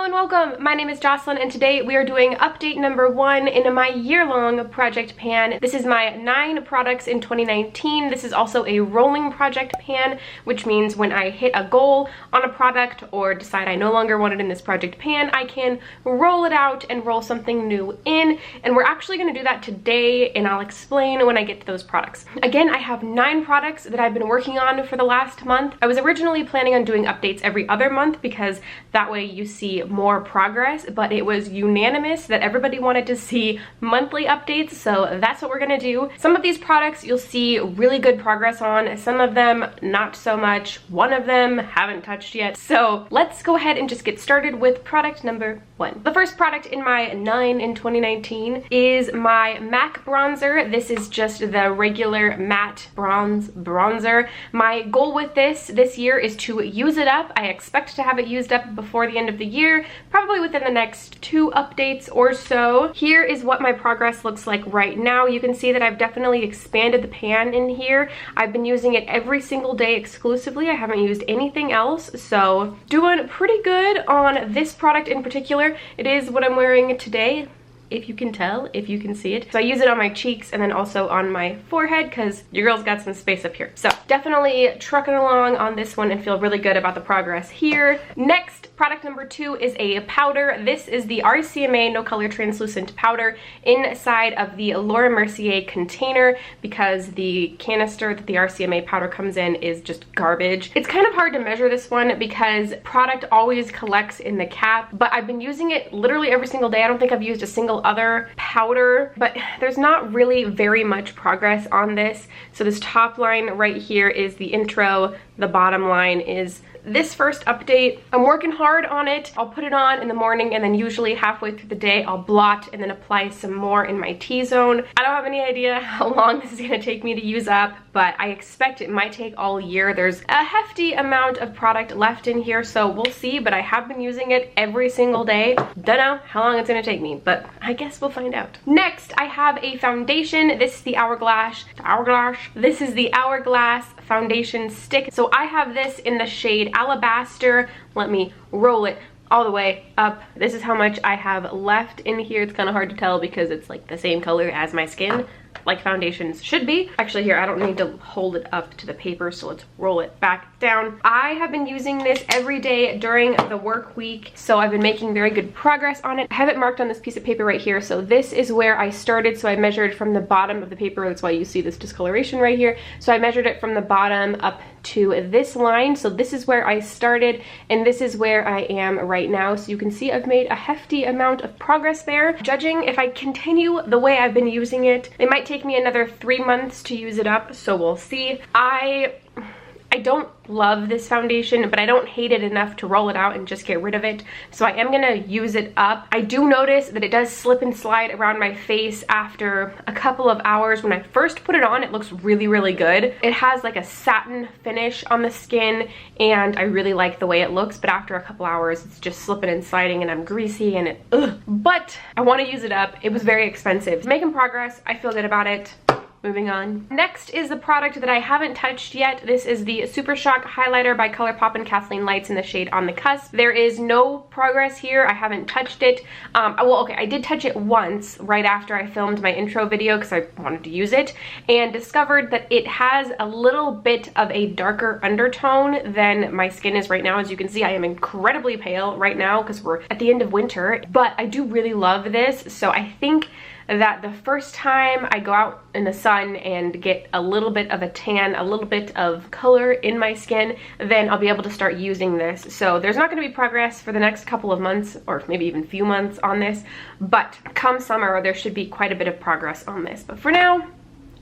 Hello and welcome. My name is Jocelyn and today we are doing update number 1 in my year-long project pan. This is my 9 products in 2019. This is also a rolling project pan, which means when I hit a goal on a product or decide I no longer want it in this project pan, I can roll it out and roll something new in. And we're actually going to do that today, and I'll explain when I get to those products. Again, I have 9 products that I've been working on for the last month. I was originally planning on doing updates every other month because that way you see more progress, but it was unanimous that everybody wanted to see monthly updates, so that's what we're gonna do. Some of these products you'll see really good progress on, some of them not so much, one of them haven't touched yet. So let's go ahead and just get started with product number 1. The first product in my 9 in 2019 is my MAC bronzer. This is just the regular matte bronzer. My goal with this year is to use it up. I expect to have it used up before the end of the year, probably within the next 2 updates or so. Here is what my progress looks like right now. You can see that I've definitely expanded the pan in here. I've been using it every single day exclusively. I haven't used anything else, so doing pretty good on this product in particular. It is what I'm wearing today, if you can tell, if you can see it. So I use it on my cheeks and then also on my forehead because your girl's got some space up here. So definitely trucking along on this one and feel really good about the progress here. Next, product number 2 is a powder. This is the RCMA No Color Translucent Powder inside of the Laura Mercier container because the canister that the RCMA powder comes in is just garbage. It's kind of hard to measure this one because product always collects in the cap, but I've been using it literally every single day. I don't think I've used a single other powder, but there's not really very much progress on this. So this top line right here is the intro, the bottom line is this first update. I'm working hard on it. I'll put it on in the morning and then usually halfway through the day I'll blot and then apply some more in my T-zone. I don't have any idea how long this is gonna take me to use up, but I expect it might take all year. There's a hefty amount of product left in here, so we'll see, but I have been using it every single day. Don't know how long it's gonna take me, but I guess we'll find out. Next, I have a foundation. This is the Hourglass. This is the Hourglass foundation stick. So I have this in the shade Alabaster. Let me roll it all the way up. This is how much I have left in here. It's kind of hard to tell because it's like the same color as my skin, like foundations should be. Actually, here, I don't need to hold it up to the paper, so let's roll it back down. I have been using this every day during the work week, so I've been making very good progress on it. I have it marked on this piece of paper right here, so this is where I started. So I measured from the bottom of the paper, that's why you see this discoloration right here. So I measured it from the bottom up to this line. So this is where I started, and this is where I am right now. So you can see I've made a hefty amount of progress there. Judging if I continue the way I've been using it, it might take me another 3 months to use it up, so we'll see. I don't love this foundation, but I don't hate it enough to roll it out and just get rid of it. So I am gonna use it up. I do notice that it does slip and slide around my face after a couple of hours. When I first put it on, it looks really, really good. It has like a satin finish on the skin, and I really like the way it looks, but after a couple hours, it's just slipping and sliding, and I'm greasy, and it, ugh. But I wanna use it up. It was very expensive. It's making progress. I feel good about it. Moving on. Next is the product that I haven't touched yet. This is the Super Shock Highlighter by ColourpopXKathleen Lights in the shade On the Cusp. There is no progress here. I haven't touched it. Well, okay, I did touch it once right after I filmed my intro video because I wanted to use it, and discovered that it has a little bit of a darker undertone than my skin is right now. As you can see, I am incredibly pale right now because we're at the end of winter, but I do really love this. So I think that the first time I go out in the sun and get a little bit of a tan, a little bit of color in my skin, then I'll be able to start using this. So there's not going to be progress for the next couple of months, or maybe even few months on this, but come summer there should be quite a bit of progress on this. But for now,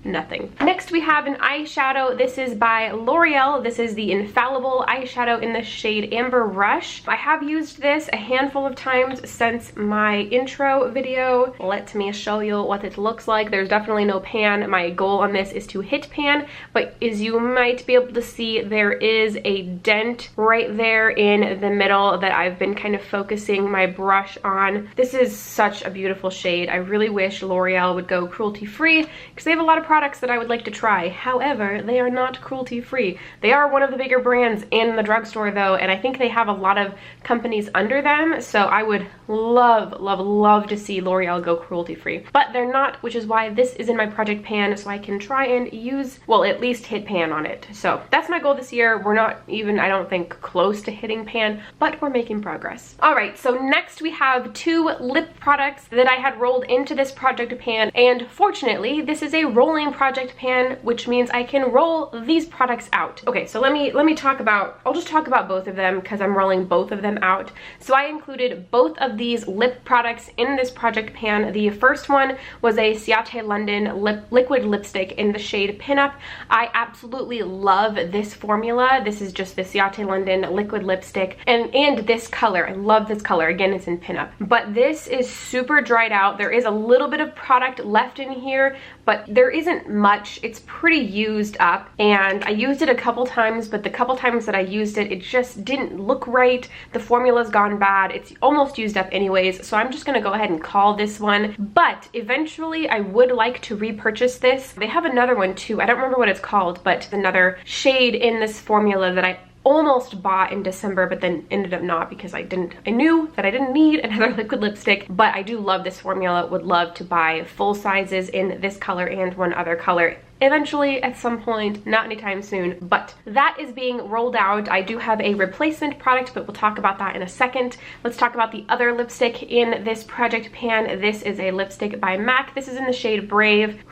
nothing. Next we have an eyeshadow. This is by L'Oreal. This is the Infallible eyeshadow in the shade Amber Rush. I have used this a handful of times since my intro video. Let me show you what it looks like. There's definitely no pan. My goal on this is to hit pan, but as you might be able to see, there is a dent right there in the middle that I've been kind of focusing my brush on. This is such a beautiful shade. I really wish L'Oreal would go cruelty-free because they have a lot of products that I would like to try. However, they are not cruelty-free. They are one of the bigger brands in the drugstore though, and I think they have a lot of companies under them, so I would love, love, love to see L'Oreal go cruelty-free. But they're not, which is why this is in my project pan, so I can try and use, well, at least hit pan on it. So that's my goal this year. We're not even, I don't think, close to hitting pan, but we're making progress. All right, so next we have 2 lip products that I had rolled into this project pan, and fortunately, this is a rolling project pan, which means I can roll these products out. Okay, so let me talk about, I'll just talk about both of them because I'm rolling both of them out. So I included both of these lip products in this project pan. The first one was a Ciate London liquid lipstick in the shade Pinup. I absolutely love this formula. This is just the Ciate London liquid lipstick, and this color. I love this color. Again, it's in Pinup. But this is super dried out. There is a little bit of product left in here, but there isn't much. It's pretty used up, and I used it a couple times, but the couple times that I used it, it just didn't look right. The formula's gone bad. It's almost used up anyways, so I'm just gonna go ahead and call this one. But eventually I would like to repurchase this. They have another one too. I don't remember what it's called, but another shade in this formula that I almost bought in December, but then ended up not because I knew that I didn't need another liquid lipstick. But I do love this formula. Would love to buy full sizes in this color and one other color eventually at some point, not anytime soon, but that is being rolled out. I do have a replacement product, but we'll talk about that in a second. Let's talk about the other lipstick in this project pan. This is a lipstick by MAC. This is in the shade Brave.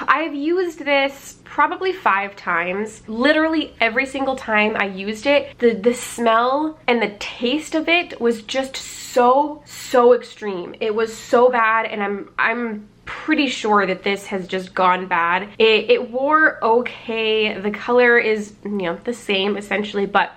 I've used this probably 5 times. Literally every single time I used it, the smell and the taste of it was just so extreme. It was so bad, and I'm pretty sure that this has just gone bad. It wore okay. The color is, you know, the same essentially, but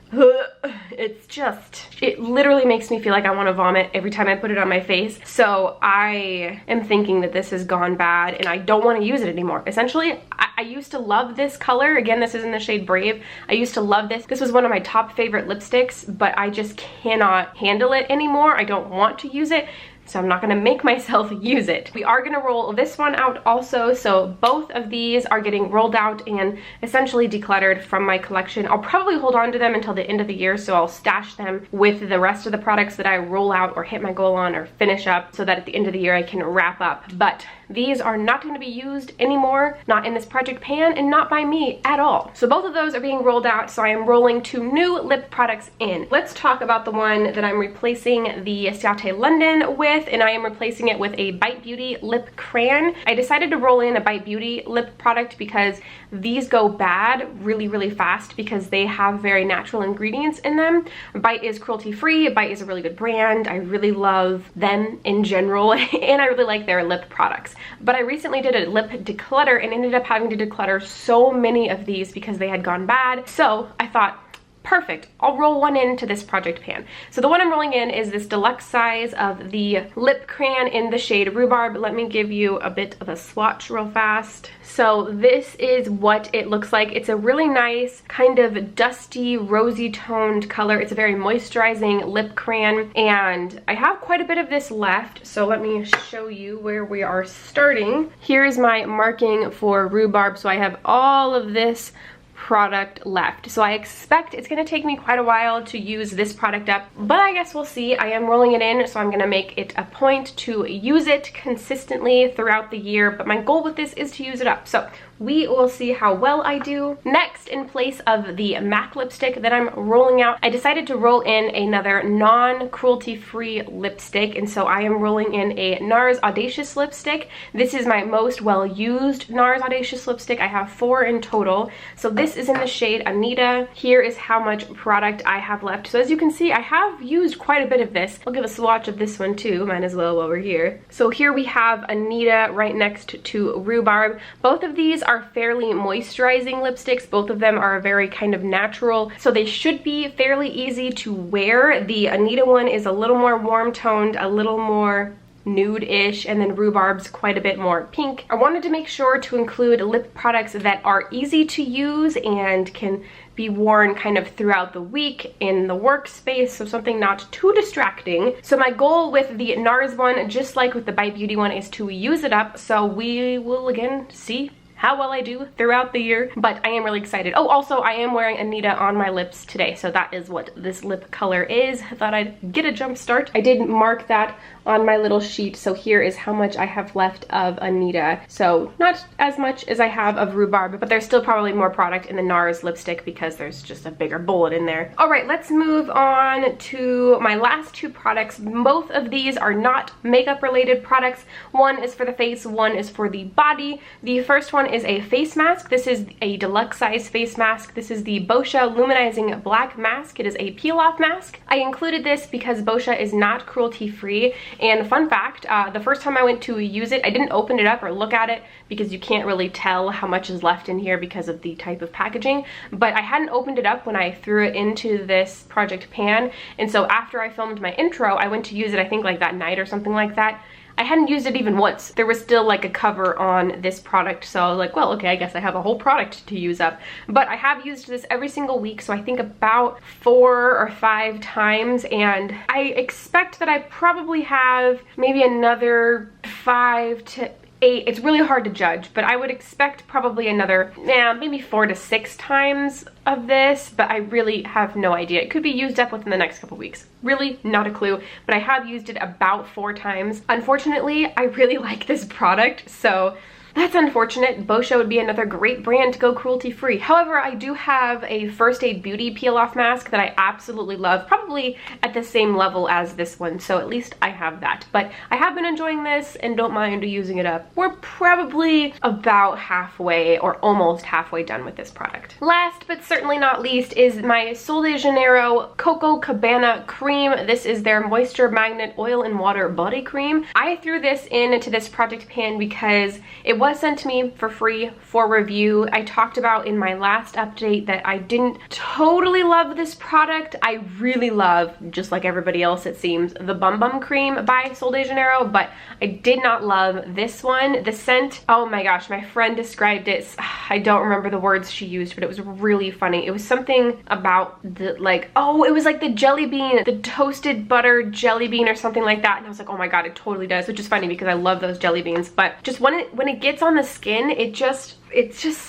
it's just, it literally makes me feel like I want to vomit every time I put it on my face. So I am thinking that this has gone bad and I don't want to use it anymore. Essentially, I used to love this color. Again, this is in the shade Brave. I used to love this. This was one of my top favorite lipsticks, but I just cannot handle it anymore. I don't want to use it, so I'm not gonna make myself use it. We are gonna roll this one out also, so both of these are getting rolled out and essentially decluttered from my collection. I'll probably hold on to them until the end of the year, so I'll stash them with the rest of the products that I roll out or hit my goal on or finish up, so that at the end of the year I can wrap up. But these are not going to be used anymore, not in this project pan, and not by me at all. So both of those are being rolled out, so I am rolling 2 new lip products in. Let's talk about the one that I'm replacing the Ciate London with, and I am replacing it with a Bite Beauty lip crayon. I decided to roll in a Bite Beauty lip product because these go bad really fast because they have very natural ingredients in them. Bite is cruelty-free. Bite is a really good brand. I really love them in general, and I really like their lip products. But I recently did a lip declutter and ended up having to declutter so many of these because they had gone bad. So I thought, perfect, I'll roll one into this project pan. So the one I'm rolling in is this deluxe size of the lip crayon in the shade Rhubarb. Let me give you a bit of a swatch real fast. So this is what it looks like. It's a really nice kind of dusty rosy toned color. It's a very moisturizing lip crayon, and I have quite a bit of this left, so let me show you where we are starting. Here's my marking for Rhubarb, so I have all of this product left. So I expect it's going to take me quite a while to use this product up, but I guess we'll see. I am rolling it in, so I'm going to make it a point to use it consistently throughout the year, but my goal with this is to use it up. So we will see how well I do. Next, in place of the MAC lipstick that I'm rolling out, I decided to roll in another non-cruelty-free lipstick, and so I am rolling in a NARS Audacious lipstick. This is my most well-used NARS Audacious lipstick. I have 4 in total. So this is in the shade Anita. Here is how much product I have left. So as you can see, I have used quite a bit of this. I'll give a swatch of this one too, might as well while we're here. So here we have Anita right next to Rhubarb. Both of these are fairly moisturizing lipsticks. Both of them are very kind of natural, so they should be fairly easy to wear. The Anita one is a little more warm toned, a little more nude-ish, and then Rhubarb's quite a bit more pink. I wanted to make sure to include lip products that are easy to use and can be worn kind of throughout the week in the workspace, so something not too distracting. So my goal with the NARS one, just like with the Bite Beauty one, is to use it up, so we will again see how well I do throughout the year, but I am really excited. Oh, also I am wearing Anita on my lips today, so that is what this lip color is. I thought I'd get a jump start. I did mark that on my little sheet, so here is how much I have left of Anita. So not as much as I have of Rhubarb, but there's still probably more product in the NARS lipstick because there's just a bigger bullet in there. All right, let's move on to my last two products. Both of these are not makeup related products. One is for the face, one is for the body. The first one is a face mask. This is a deluxe size face mask. This is the Boscia Luminizing Black Mask. It is a peel off mask. I included this because Boscia is not cruelty free. And fun fact, the first time I went to use it, I didn't open it up or look at it because you can't really tell how much is left in here because of the type of packaging, but I hadn't opened it up when I threw it into this project pan, and so after I filmed my intro, I went to use it, I think like that night or something like that. I hadn't used it even once. There was still like a cover on this product, so I was like, well, okay, I guess I have a whole product to use up. But I have used this every single week, so I think about 4 or 5 times, and I expect that I probably have maybe another 5 to 8. It's really hard to judge, but I would expect probably another, maybe 4 to 6 times of this, but I really have no idea. It could be used up within the next couple weeks. Really not a clue, but I have used it about 4 times. Unfortunately, I really like this product, so that's unfortunate. Boscia would be another great brand to go cruelty free. However, I do have a First Aid Beauty peel off mask that I absolutely love, probably at the same level as this one, so at least I have that. But I have been enjoying this and don't mind using it up. We're probably about halfway or almost halfway done with this product. Last but certainly not least is my Sol de Janeiro Coco Cabana cream. This is their Moisture Magnet Oil and Water Body Cream. I threw this into this project pan because it was sent to me for free for review. I talked about in my last update that I didn't totally love this product. I really love, just like everybody else it seems, the Bum Bum cream by Sol de Janeiro, but I did not love this one. The scent, oh my gosh, my friend described it. I don't remember the words she used, but it was really funny. It was something about the, like, oh, it was like the jelly bean, the toasted butter jelly bean or something like that. And I was like, oh my God, it totally does, which is funny because I love those jelly beans. But just when it gets on the skin, it just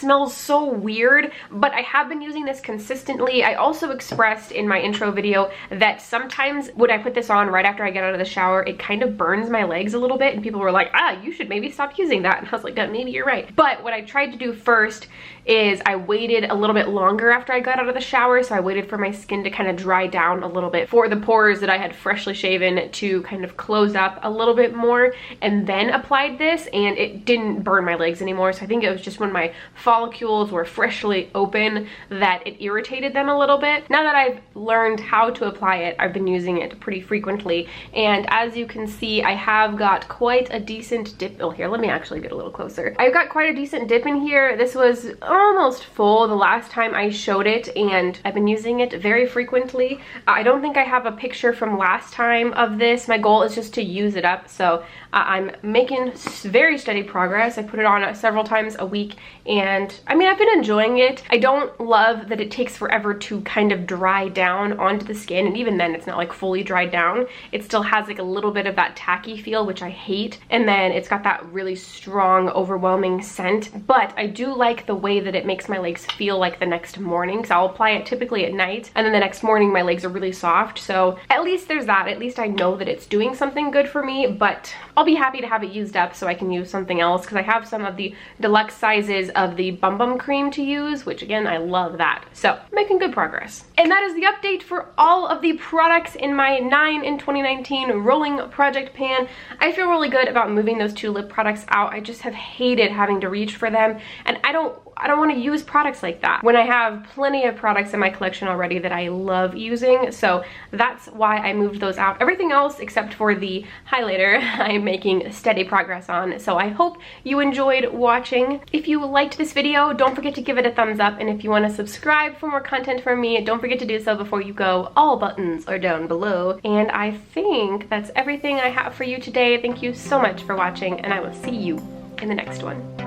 smells so weird, but I have been using this consistently. I also expressed in my intro video that sometimes when I put this on right after I get out of the shower, it kind of burns my legs a little bit, and people were like, you should maybe stop using that. And I was like, maybe you're right. But what I tried to do first is I waited a little bit longer after I got out of the shower, so I waited for my skin to kind of dry down a little bit, for the pores that I had freshly shaven to kind of close up a little bit more, and then applied this, and it didn't burn my legs anymore. So I think it was just when my follicles were freshly open that it irritated them a little bit. Now that I've learned how to apply it, I've been using it pretty frequently, and as you can see, I have got quite a decent dip. Oh, here, let me actually get a little closer. I've got quite a decent dip in here. This was almost full the last time I showed it, and I've been using it very frequently. I don't think I have a picture from last time of this. My goal is just to use it up, so I'm making very steady progress. I put it on several times a week, and I mean, I've been enjoying it. I don't love that it takes forever to kind of dry down onto the skin, and even then it's not like fully dried down. It still has like a little bit of that tacky feel, which I hate, and then it's got that really strong, overwhelming scent. But I do like the way that it makes my legs feel like the next morning, because I'll apply it typically at night, and then the next morning my legs are really soft. So at least there's that. At least I know that it's doing something good for me, but I'll be happy to have it used up so I can use something else, because I have some of the deluxe sizes of the Bum Bum cream to use, which again, I love that. So making good progress. And that is the update for all of the products in my 9 in 2019 rolling project pan. I feel really good about moving those 2 lip products out. I just have hated having to reach for them, and I don't want to use products like that when I have plenty of products in my collection already that I love using. So that's why I moved those out. Everything else except for the highlighter I'm making steady progress on. So I hope you enjoyed watching. If you liked this video, don't forget to give it a thumbs up, and if you want to subscribe for more content from me, don't forget to do so before you go. All buttons are down below. And I think that's everything I have for you today. Thank you so much for watching, and I will see you in the next one.